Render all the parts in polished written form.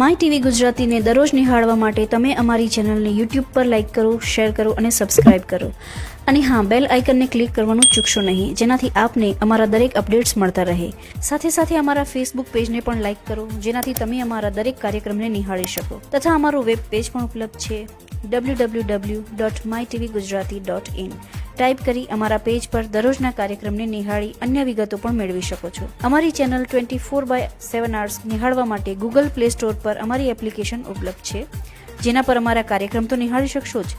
My TV ગુજરાતીને દરરોજ નિહાળવા માટે તમે અમારી ચેનલને યુટ્યુબ પર લાઇક કરો, શેર કરો અને સબસ્ક્રાઇબ કરો. અને હા, બેલ આઇકનને ક્લિક કરવાનું ચૂકશો નહીં, જેનાથી આપને અમારા દરેક અપડેટ્સ મળતા રહે. સાથે સાથે અમારા ફેસબુક પેજને પણ લાઇક કરો, જેનાથી તમે અમારા દરેક કાર્યક્રમને નિહાળી શકો. તથા અમારું વેબ પેજ પણ ઉપલબ્ધ છે www.mytvgujarati.in. ટાઈપ કરી અમારા પેજ પર દરરોજના કાર્યક્રમને નિહાળી અન્ય વિગતો પણ મેળવી શકો છો. અમારી ચેનલ 24/7 hours નિહાળવા માટે ગૂગલ પ્લે સ્ટોર પર અમારી એપ્લિકેશન ઉપલબ્ધ છે, જેના પર અમારા કાર્યક્રમ તો નિહાળી શકશો જ,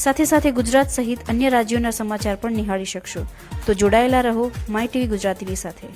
સાથે સાથે ગુજરાત સહિત અન્ય રાજ્યોના સમાચાર પણ નિહાળી શકશો. તો જોડાયેલા રહો માય ટીવી ગુજરાતીની સાથે.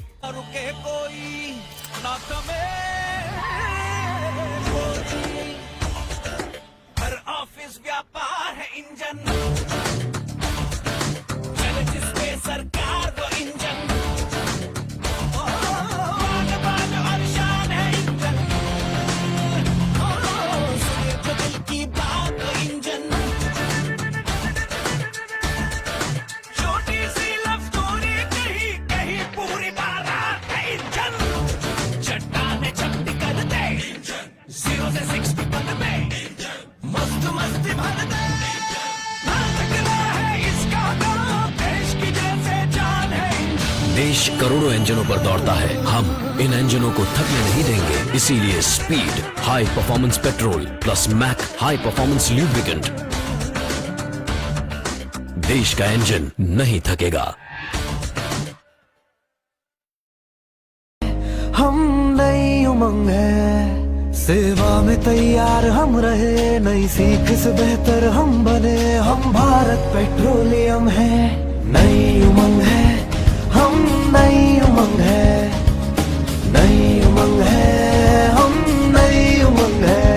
देश करोड़ों इंजनों पर दौड़ता है, हम इन इंजनों को थकने नहीं देंगे. इसीलिए speed high performance petrol plus MAK high performance lubricant. देश का इंजन नहीं थकेगा. हम नई उमंग है, सेवा में तैयार हम रहे, नई सीख से बेहतर हम बने. हम भारत पेट्रोलियम है, नई उमंग है, हम नई उमंग है, नई उमंग है, हम नई उमंग है.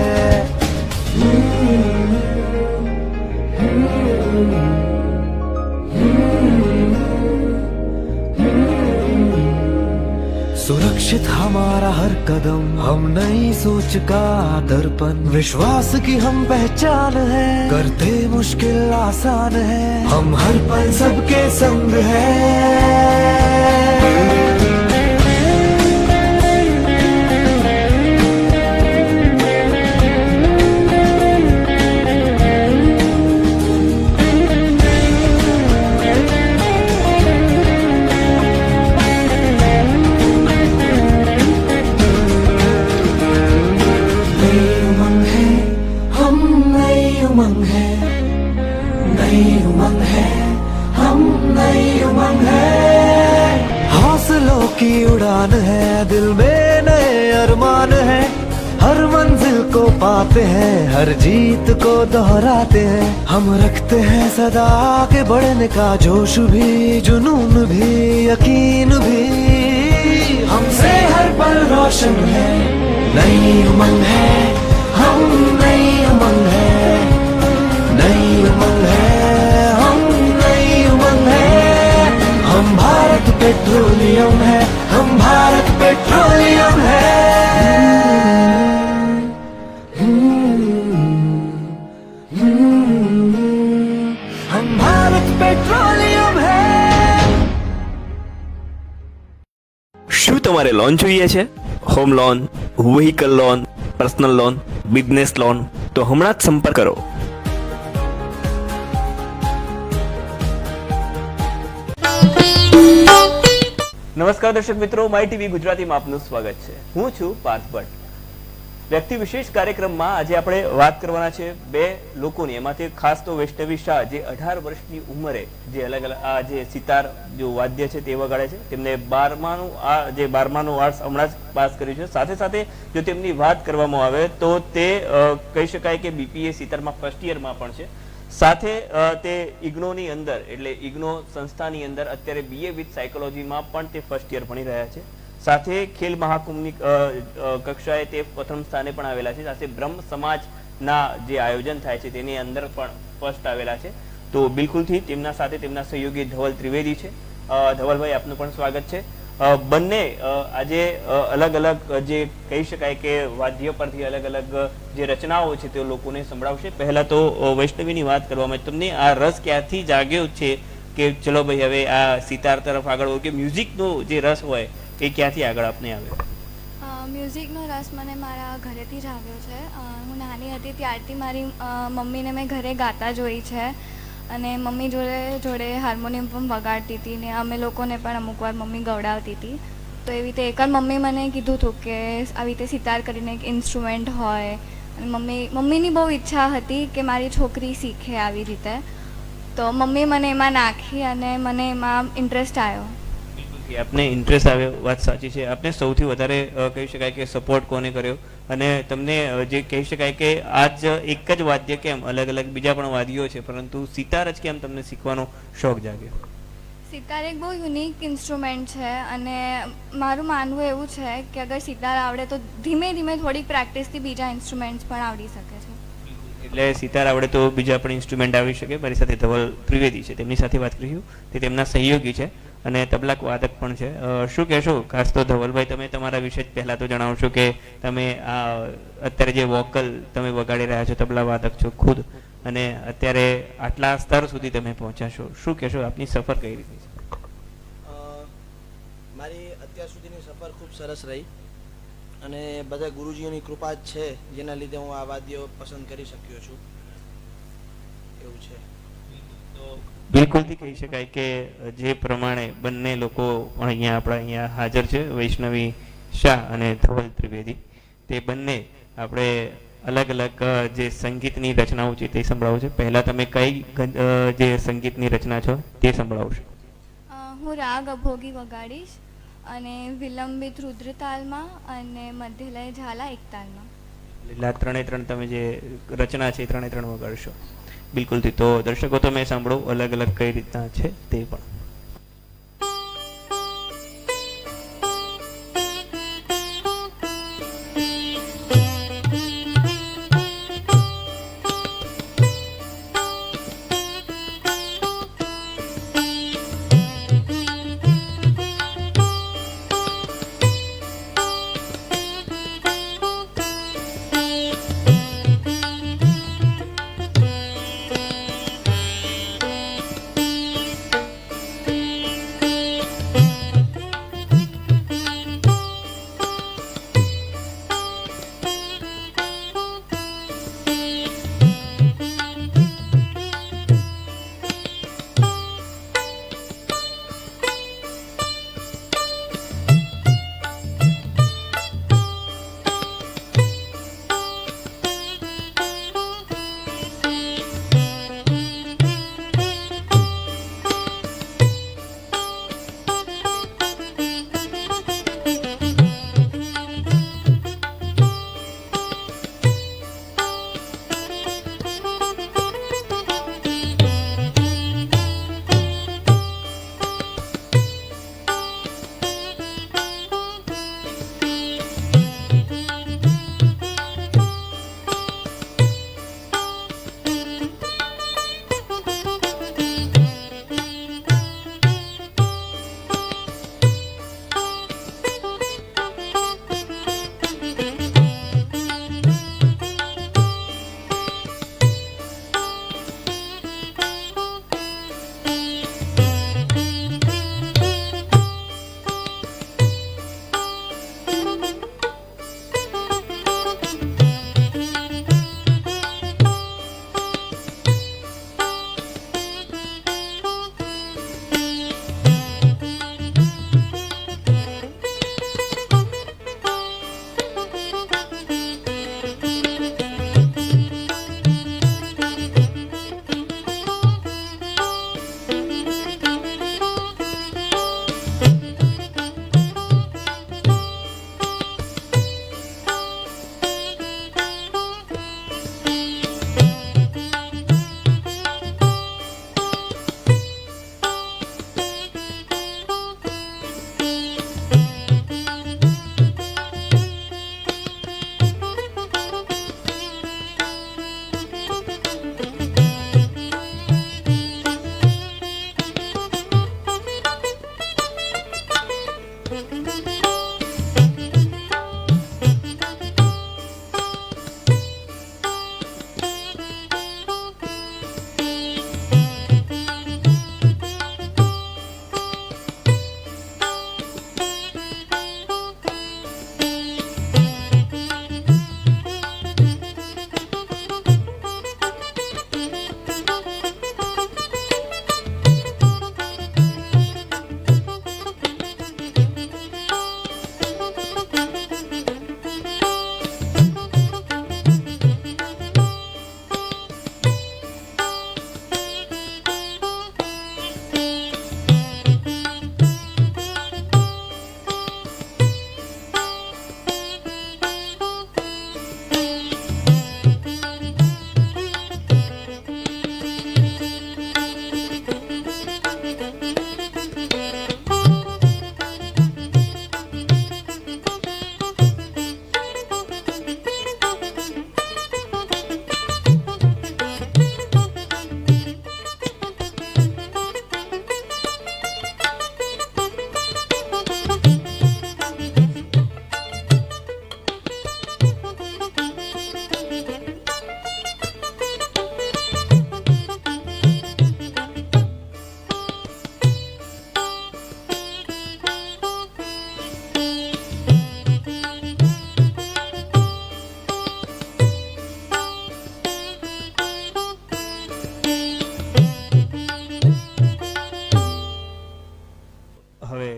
सुरक्षित हमारा हर कदम, हम नई सोच का दर्पण, विश्वास की हम पहचान है, करते मुश्किल आसान है, हम हर पल सबके संग है. उमंग है, नई उमंग है, हम नई उमंग है. हौसलों की उड़ान है, दिल में नए अरमान है, हर मंजिल को पाते हैं, हर जीत को दोहराते हैं. हम रखते हैं सदा आगे बढ़ने का जोश भी, जुनून भी, यकीन भी. हमसे हर पल रोशन है, नई उमंग है, हम नई उमंग है, नई उमंग है, हम नई उमंग है. हम भारत पेट्रोलियम है, हम भारत पेट्रोलियम है. हम भारत पेट्रोलियम है. શું તમારે લોન જોઈએ છે? Home loan, vehicle loan, personal loan, business loan? તો હમણાં જ સંપર્ક કરો. નમસ્કાર દર્શક મિત્રો, માય ટીવી ગુજરાતીમાં આપનું સ્વાગત છે. હું છું પાર્થ ભટ્ટ. વ્યક્તિ વિશેષ કાર્યક્રમમાં આજે આપણે વાત કરવાના છે બે લોકોની. એમાંથી ખાસ તો વૈષ્ણવી શાહ, જે 18 વર્ષની ઉંમરે જે અલગ અલગ આ જે સિતાર જો વાદ્ય છે તે વગાડે છે. તેમને 12માનું આર્ટ્સ હમણાં જ પાસ કર્યું છે. સાથે સાથે જો તેમની વાત કરવામાં આવે તો તે કહી શકાય કે બીપીએ સિતારમાં ફર્સ્ટ યરમાં પણ છે. સાથે તે ઇગ્નોની અંદર એટલે ઇગ્નો સંસ્થાની અંદર અત્યારે બીએ વિથ સાયકોલોજીમાં પણ તે ફર્સ્ટ યર ભણી રહ્યા છે. સાથે ખેલ મહાકુંભની કક્ષાએ તે પ્રથમ સ્થાને પણ આવેલા છે. સાથે બ્રહ્મ સમાજના જે આયોજન થાય છે તેની અંદર પણ ફર્સ્ટ આવેલા છે. તો બિલકુલથી તેમના સાથે તેમના સહયોગી ધવલ ત્રિવેદી છે. ધવલભાઈ, આપનું પણ સ્વાગત છે. બંને આજે અલગ અલગ જે કહી શકાય કે વાદ્ય પરથી અલગ અલગ જે રચનાઓ છે તે લોકોને સંભળાવશે. પહેલા તો વૈષ્ણવીની વાત કરવામાં, તમને આ રસ ક્યાંથી જાગ્યો છે કે ચલો ભાઈ હવે આ સિતાર તરફ આગળ હોય, કે મ્યુઝિકનો જે રસ હોય એ ક્યાંથી આગળ આપને આવ્યો? મ્યુઝિકનો રસ મને મારા ઘરેથી જ આવ્યો છે. હું નાની હતી ત્યારથી મારી મમ્મીને મેં ઘરે ગાતા જોઈ છે અને મમ્મી જોડે જોડે હાર્મોનિયમ પણ વગાડતી હતી ને અમે લોકોને પણ અમુક વાર મમ્મી ગવડાવતી હતી. તો એવી રીતે એકવાર મમ્મી મને કીધું હતું કે આવી રીતે સિતાર કરીને એક ઇન્સ્ટ્રુમેન્ટ હોય, અને મમ્મીની બહુ ઈચ્છા હતી કે મારી છોકરી શીખે આવી રીતે. તો મમ્મી મને એમાં નાખી અને મને એમાં ઇન્ટરેસ્ટ આવ્યો. આપને ઇન્ટરેસ્ટ આવ્યો, વાત સાચી છે. આપને સૌથી વધારે કહી શકાય કે સપોર્ટ કોને કર્યો, અને તમને જે કહી શકાય કે આજ એક જ વાદ્ય કેમ, અલગ અલગ બીજા પણ વાદ્યો છે પરંતુ સિતાર જ કેમ તમને શીખવાનો શોખ જાગ્યો? સિતાર એક બહુ યુનિક ઇન્સ્ટ્રુમેન્ટ છે અને મારું માનવું એવું છે કે અગર સિતાર આવડે તો ધીમે ધીમે થોડીક પ્રેક્ટિસથી બીજા ઇન્સ્ટ્રુમેન્ટ્સ પણ આવડી શકે છે. એટલે સિતાર આવડે તો બીજા પણ ઇન્સ્ટ્રુમેન્ટ આવી શકે. મારી સાથે ધવલ ત્રિવેદી છે, તેમની સાથે વાત કરીશું. તે તેમના સહયોગી છે અને તબલાક વાદક પણ છે. શું કહેશો? ખાસ તો ધવલભાઈ, તમે તમારા વિશે જ પહેલા તો જણાવશો કે તમે આ અત્યારે જે વોકલ તમે વગાડી રહ્યા છો, તબલા વાદક છો ખુદ, અને અત્યારે આટલા સ્તર સુધી તમે પહોંચ્યા છો. શું કહેશો? આપની સફર કઈ રીતની છે? મારી અત્યાર સુધીની સફર ખૂબ સરસ રહી અને બધા ગુરુજીઓની કૃપા જ છે જેના લીધે હું આ વાદ્યો પસંદ કરી શક્યો છું. એવું છે. બિલકુલથી કહી શકાય કે જે પ્રમાણે બંને લોકો પણ આપણા અહીંયા હાજર છે, વૈષ્ણવી શાહ અને ધવલ ત્રિવેદી, તે બંને આપણે અલગ અલગ જે સંગીતની રચનાઓ છે તે સંભળાવું છે. પહેલા તમે કઈ જે સંગીતની રચના છો તે સંભળાવશો? હું રાગ અભોગી વગાડીશ અને વિલંબિત રુદ્ર તાલમાં અને મધ્યલય ઝાલા એક તાલમાં. એટલે ત્રણે ત્રણ તમે જે રચના છે એ ત્રણે ત્રણ વગાડશો. બિલકુલથી. તો દર્શકો તમે સાંભળો અલગ અલગ કઈ રીતના છે તે પણ.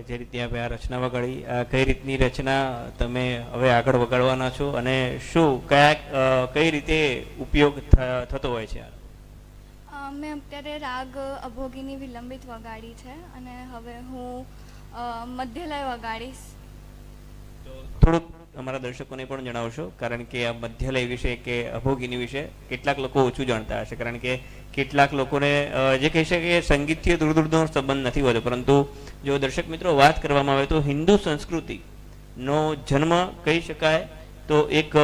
જે રીતે આપણે આ રચના વગાડી, આ કઈ રીતની રચના તમે હવે આગળ વગાડવાના છો અને શું કઈ રીતે ઉપયોગ થતો હોય છે? મેં અત્યારે રાગ અભોગીની વિલંબિત વગાડી છે અને હવે હું મધ્યલય વગાડીશ. તો થોડુંક અમારા દર્શકોને પણ જણાવશો, કારણ કે આ મધ્યલય વિશે કે અભોગીની વિશે કેટલાક લોકો ઓછું જાણતા હશે, કારણ કે કેટલાક લોકોને જે કહી શકે કે સંગીતથી દૂર દૂરનો સંબંધ નથી હોતો, પરંતુ જો દર્શક મિત્રો વાત કરવામાં આવે તો હિન્દુ સંસ્કૃતિનો જન્મ કહી શકાય તો એક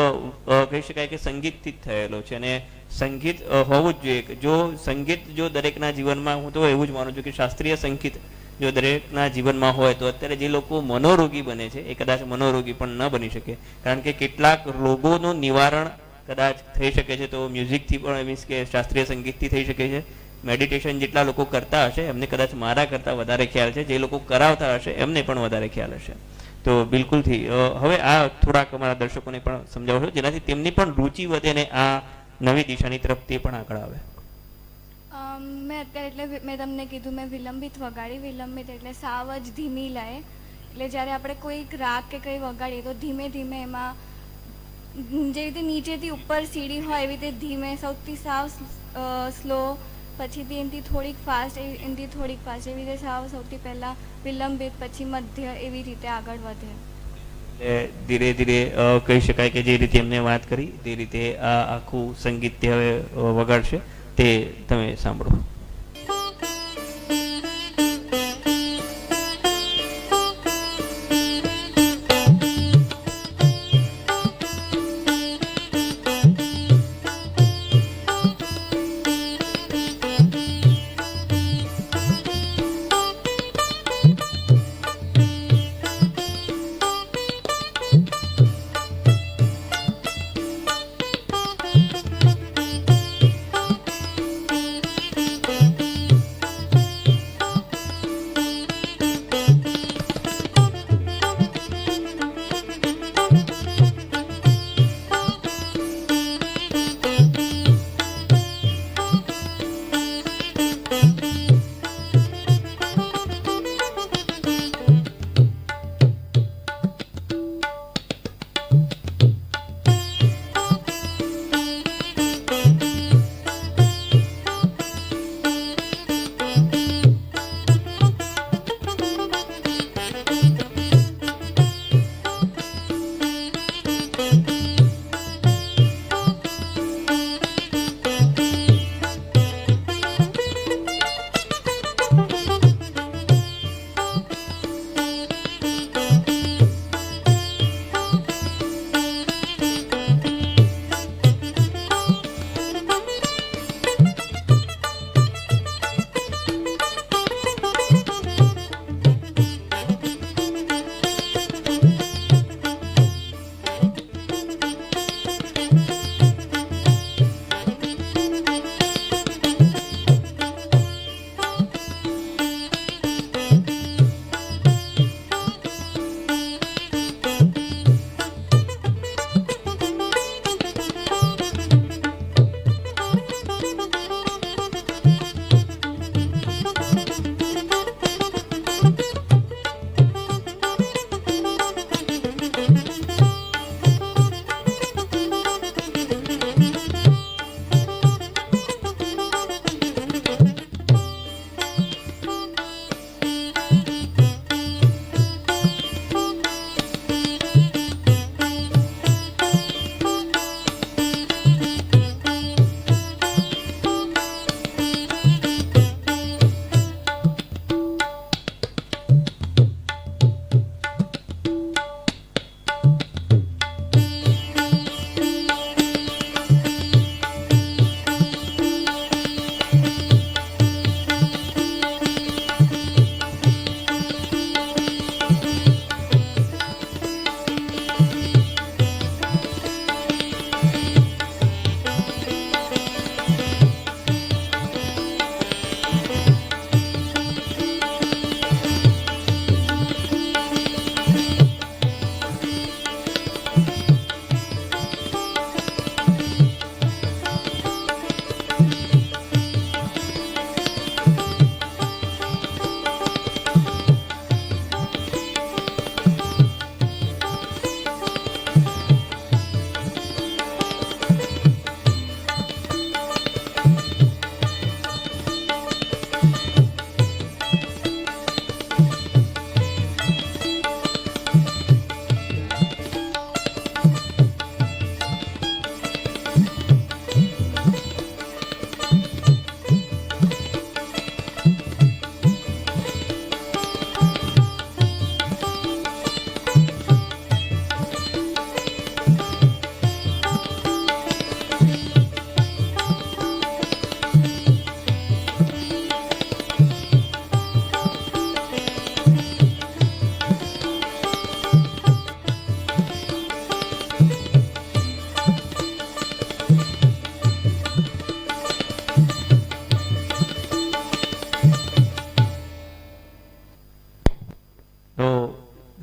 કહી શકાય કે સંગીતથી જ થયેલો છે અને સંગીત હોવું જ જોઈએ. જો સંગીત જો દરેકના જીવનમાં, હું તો એવું જ માનું છું કે શાસ્ત્રીય સંગીત જો દરેકના જીવનમાં હોય તો અત્યારે જે લોકો મનોરોગી બને છે એ કદાચ મનોરોગી પણ ન બની શકે, કારણ કે કેટલાક રોગોનું નિવારણ કદાચ થઈ શકે છે તો મ્યુઝિકથી પણ, મીન્સ કે શાસ્ત્રીય સંગીતથી થઈ શકે છે. મેડિટેશન જેટલા લોકો કરતા હશે એમને કદાચ મારા કરતાં વધારે ખ્યાલ છે, જે લોકો કરાવતા હશે એમને પણ વધારે ખ્યાલ હશે. તો બિલકુલથી હવે આ થોડાક અમારા દર્શકોને પણ સમજાવશો જેનાથી તેમની પણ રુચિ વધે ને આ નવી દિશાની તરફ તે પણ આગળ આવે. મેં અત્યારે એટલે મેં તમને કીધું મેં વિલંબિત વગાડી. વિલંબિત એટલે સાવ જ ધીમી લય. એટલે જ્યારે આપણે કોઈક રાગ કે કંઈ વગાડીએ તો ધીમે ધીમે એમાં જે રીતે નીચેથી ઉપર સીડી હોય એવી રીતે ધીમે, સૌથી સાવ સ્લો, પછીથી એનાથી થોડીક ફાસ્ટ, એનાથી થોડીક ફાસ્ટ, એવી રીતે સૌથી પહેલાં વિલંબિત, પછી મધ્ય, એવી રીતે આગળ વધે. ધીરે ધીરે કહી શકાય કે જે રીતે એમને વાત કરી તે રીતે આ આખું સંગીત તે હવે વગાડશે, તે તમે સાંભળો.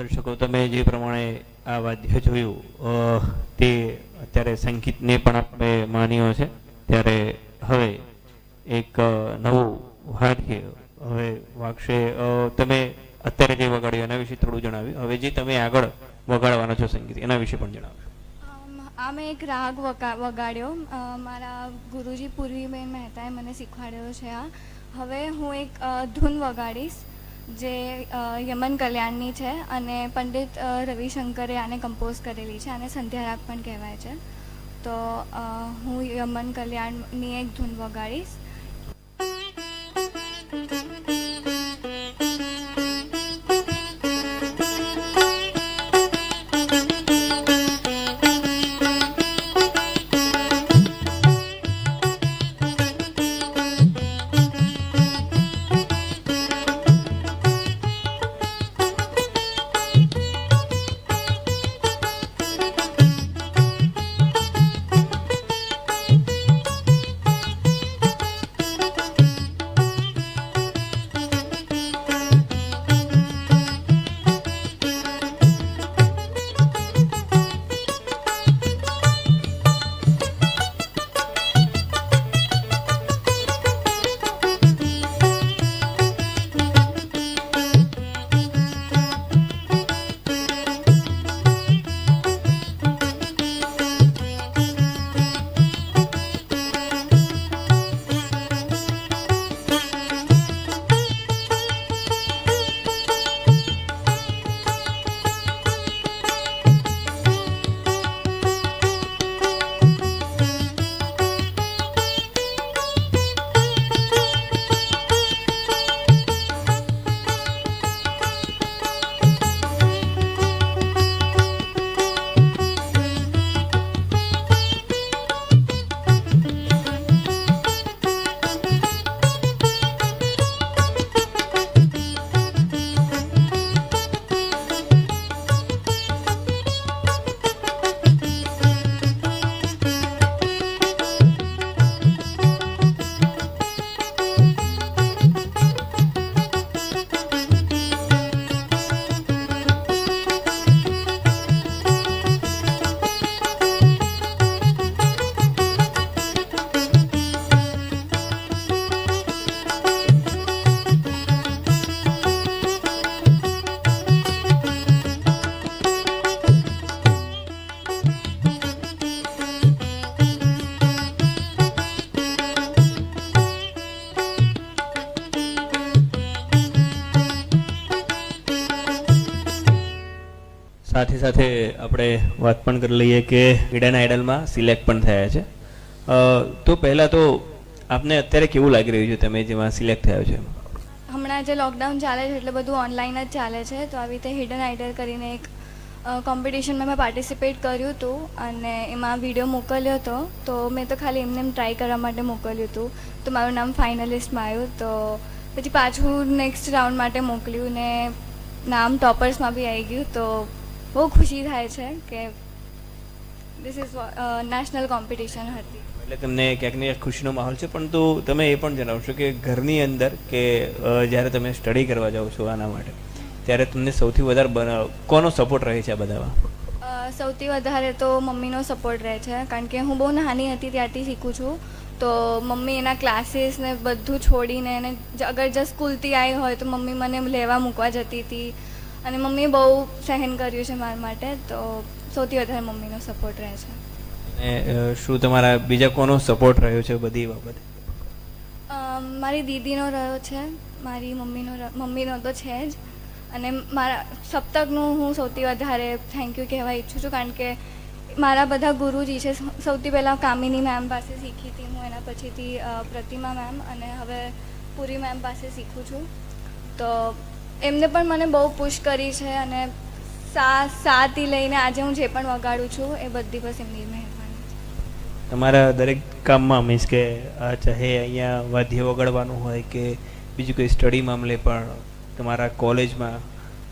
દર્શકો, તમે જે પ્રમાણે આ વાદ્ય જોયું તે અત્યારે સંગીતને પણ આપણે માન્યો છે, ત્યારે હવે એક નવું વાદ્ય હવે વાગશે. તમે અત્યારે જે વગાડ્યું એના વિશે થોડું જણાવ્યું, હવે જે તમે આગળ વગાડવાના છો સંગીત એના વિશે પણ જણાવ્યું. આ મેં એક રાગ વગાડ્યો. મારા ગુરુજી પૂર્વીબેન મહેતાએ મને શીખવાડ્યો છે આ. હવે હું એક ધૂન વગાડીશ જે યમન કલ્યાણની છે અને પંડિત રવિશંકરે આને કમ્પોઝ કરેલી છે. આને સંધ્યા રાગ પણ કહેવાય છે. તો હું યમન કલ્યાણની એક ધૂન વગાડીશ. સાથે સાથે આપણે વાત પણ કરી લઈએ કે ઇન્ડિયન આઇડલમાં સિલેક્ટ પણ થયા છે. તો પહેલાં તો આપને અત્યારે કેવું લાગી રહ્યું છે તમે જેમાં સિલેક્ટ થયો છે? હમણાં જે લોકડાઉન ચાલે છે એટલે બધું ઓનલાઈન જ ચાલે છે. તો આવી રીતે હિડન આઇડલ કરીને એક કોમ્પિટિશનમાં મેં પાર્ટિસિપેટ કર્યું હતું અને એમાં વિડીયો મોકલ્યો હતો. તો મેં તો ખાલી એમને ટ્રાય કરવા માટે મોકલ્યું હતું. તો મારું નામ ફાઇનલિસ્ટમાં આવ્યું. તો પછી પાછું નેક્સ્ટ રાઉન્ડ માટે મોકલ્યું ને નામ ટોપર્સમાં બી આવી ગયું. તો બહુ ખુશી થાય છે કે ધીસ ઇઝ નેશનલ કોમ્પિટિશન હતી. એટલે તમને ક્યાંક ને ક્યાંક ખુશીનો માહોલ છે, પરંતુ તમે એ પણ જણાવશો કે ઘરની અંદર કે જ્યારે તમે સ્ટડી કરવા જાઓ છો આના માટે, ત્યારે તમને સૌથી વધારે કોનો સપોર્ટ રહે છે આ બધામાં? સૌથી વધારે તો મમ્મીનો સપોર્ટ રહે છે, કારણ કે હું બહુ નાની હતી ત્યારથી શીખું છું. તો મમ્મી એના ક્લાસીસ ને બધું છોડીને એને અગર જ સ્કૂલથી આવી હોય તો મમ્મી મને લેવા મૂકવા જતી હતી અને મમ્મીએ બહુ સહન કર્યું છે મારા માટે. તો સૌથી વધારે મમ્મીનો સપોર્ટ રહે છે. અને શું તમારા બીજા કોનો સપોર્ટ રહ્યો છે બધી બાબતે? મારી દીદીનો રહ્યો છે, મારી મમ્મીનો તો છે જ, અને મારા સપ્તકનું હું સૌથી વધારે થેન્ક યુ કહેવા ઈચ્છું છું, કારણ કે મારા બધા ગુરુજી છે. સૌથી પહેલાં કામિની મેમ પાસે શીખી હતી હું, એના પછીથી પ્રતિમા મેમ અને હવે પૂરી મેમ પાસે શીખું છું. તો એમને પણ મને બહુ પુશ કરી છે અને સાથી લઈને આજે હું જે પણ વગાડું છું એ બધી બસ એમની મહેરબાની છે. તમારા દરેક કામમાં મીન્સ કે ચાહે અહીંયા વાદ્ય વગાડવાનું હોય કે બીજું કોઈ સ્ટડી મામલે પણ તમારા કોલેજમાં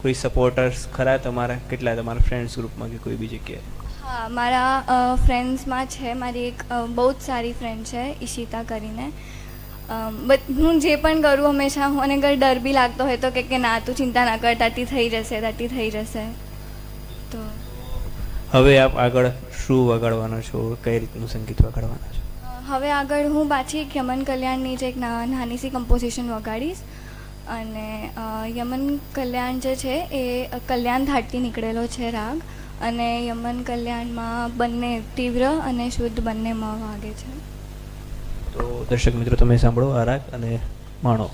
કોઈ સપોર્ટર્સ ખરા તમારા? કેટલા તમારા ફ્રેન્ડ્સ ગ્રુપમાં કે કોઈ બીજી જગ્યાએ? હા, મારા ફ્રેન્ડ્સમાં છે. મારી એક બહુ જ સારી ફ્રેન્ડ છે ઈશિતા કરીને. હું જે પણ કરું હંમેશા મને અગર ડર બી લાગતો હોય તો કે ના તું ચિંતા ના કર, તાથી થઈ જશે. તો હવે આપ આગળ શું વગાડવાનો છો, કઈ રીતનું સંગીત વગાડવાના છો? હવે આગળ હું પાછી એક યમન કલ્યાણની જે એક નાની સી કમ્પોઝિશન વગાડીશ. અને યમન કલ્યાણ જે છે એ કલ્યાણ ધાટથી નીકળેલો છે રાગ, અને યમન કલ્યાણમાં બંને તીવ્ર અને શુદ્ધ બંનેમાં વાગે છે. તો દર્શક મિત્રો તમે સાંભળો આ રાગ અને માણો.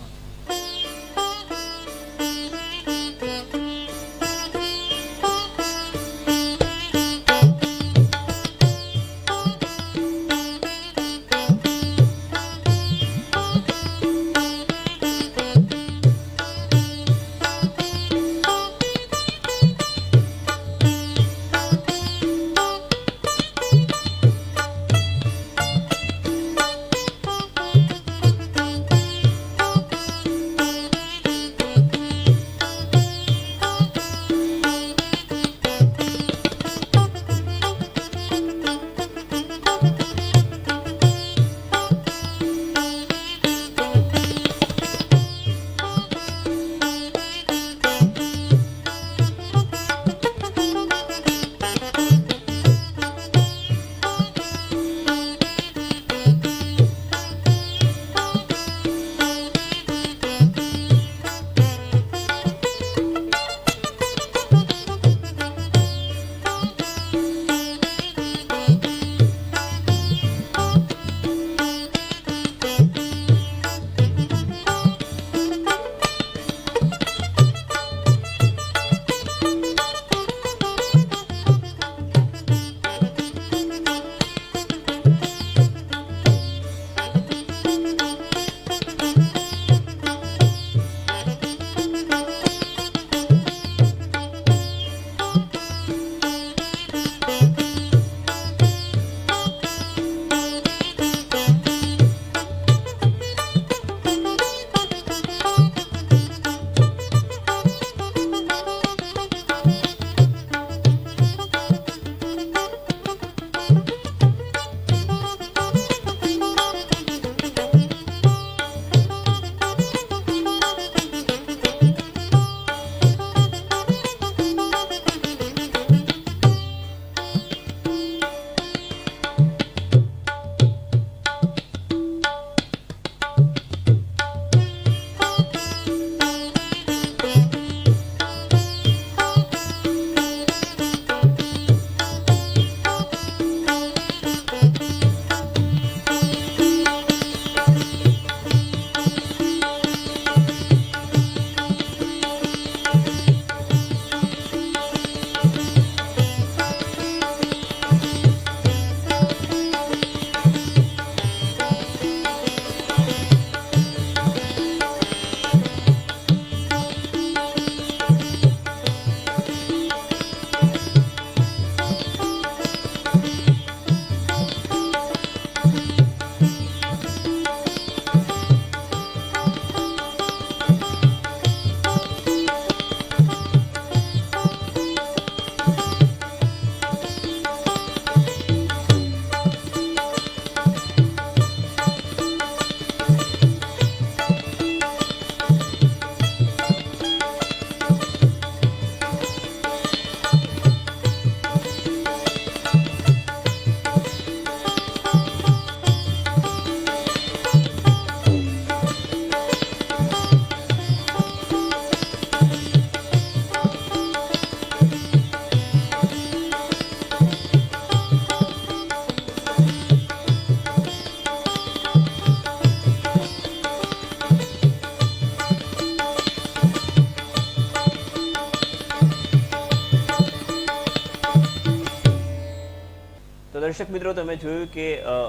દર્શક મિત્રો તમે જોયું કે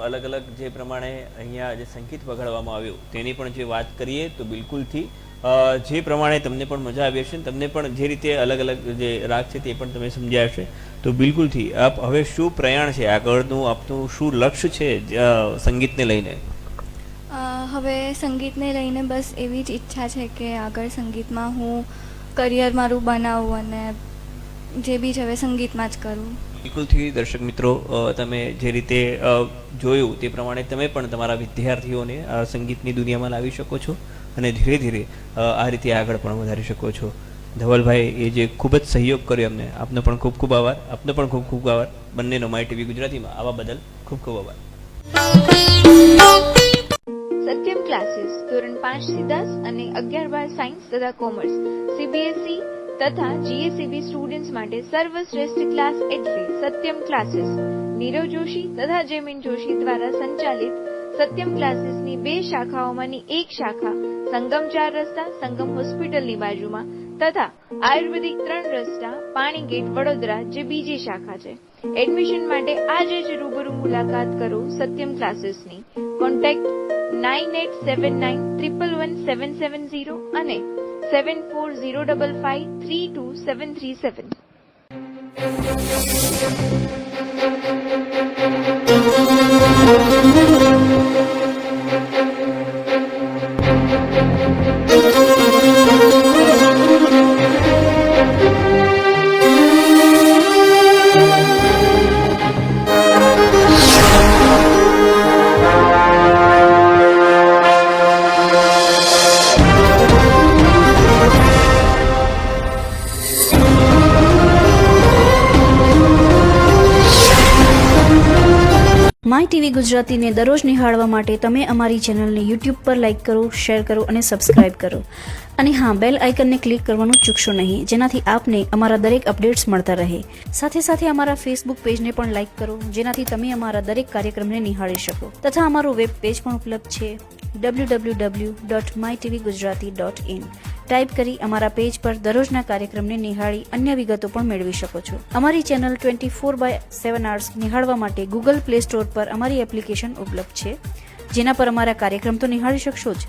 અલગ અલગ જે પ્રમાણે અહીંયા જે સંગીત વગાડવામાં આવ્યું તેની પણ જે વાત કરીએ તો બિલકુલથી જે પ્રમાણે તમને પણ મજા આવી હશે, તમને પણ જે રીતે અલગ અલગ જે રાગ છે તે પણ તમે સમજ્યા હશે. તો બિલકુલથી આપ હવે શું પ્રયાણ છે આગળનું, આપનું શું લક્ષ્ય છે સંગીતને લઈને? હવે સંગીતને લઈને બસ એવી જ ઈચ્છા છે કે આગળ સંગીતમાં હું કરિયર મારું બનાવું અને જે બી છે હવે સંગીતમાં જ કરું. બિલકુલથી દર્શક મિત્રો, તમે જે રીતે જોયું તે પ્રમાણે તમે પણ તમારા વિદ્યાર્થીઓને સંગીતની દુનિયામાં લાવી શકો છો અને ધીરે ધીરે આ રીતે આગળ પણ વધારી શકો છો. ધવલભાઈ એ જે ખૂબ જ સહયોગ કર્યો અમને, આપનો પણ ખૂબ ખૂબ આભાર. આપનો પણ ખૂબ ખૂબ આભાર બંનેનો માય ટીવી ગુજરાતીમાં આવા બદલ ખૂબ ખૂબ આભાર. સત્યમ ક્લાસીસ ધોરણ 5 થી 10 અને 11-12 સાયન્સ તથા કોમર્સ, CBSE તથા GSEB સ્ટુડન્ટ્સ માટે સર્વશ્રેષ્ઠ ક્લાસ એટલે સત્યમ ક્લાસીસ. નીરવ જોશી તથા જેમિન જોશી દ્વારા સંચાલિત સત્યમ ક્લાસીસની 2 શાખાઓમાંની એક શાખા સંગમ 4 રસ્તા સંગમ હોસ્પિટલની બાજુમાં તથા આયુર્વેદિક 3 રસ્તા પાણી ગેટ વડોદરા જે બીજી શાખા છે. એડમિશન માટે આજે જ રૂબરૂ મુલાકાત કરો સત્યમ ક્લાસીસની. કોન્ટેક્ટ 9879111770 અને 7405532737. માય ટીવી ગુજરાતીને દરરોજ નિહાળવા માટે તમે અમારી ચેનલને યુટ્યુબ પર લાઇક કરો, શેર કરો અને સબસ્ક્રાઇબ કરો. અને હા, બેલ આઇકનને ક્લિક કરવાનું ચૂકશો નહીં, જેનાથી આપને અમારા દરેક અપડેટ્સ મળતા રહે. સાથે સાથે અમારા ફેસબુક પેજને પણ લાઇક કરો, જેનાથી તમે અમારા દરેક કાર્યક્રમને નિહાળી શકો. તથા અમારું વેબ પેજ પણ ઉપલબ્ધ છે www.mytvgujarati.in. ટાઈપ કરી અમારા પેજ પર દરરોજના કાર્યક્રમને નિહાળી અન્ય વિગતો પણ મેળવી શકો છો. અમારી ચેનલ 24/7 hours નિહાળવા માટે ગૂગલ પ્લે સ્ટોર પર અમારી એપ્લિકેશન ઉપલબ્ધ છે, જેના પર અમારા કાર્યક્રમ તો નિહાળી શકશો જ,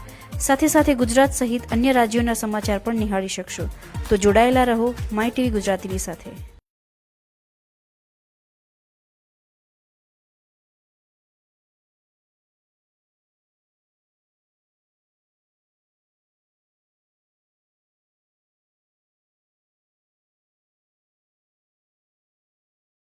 સાથે સાથે ગુજરાત સહિત અન્ય રાજ્યોના સમાચાર પણ નિહાળી શકશો. તો જોડાયેલા રહો માય ટીવી ગુજરાતીની સાથે.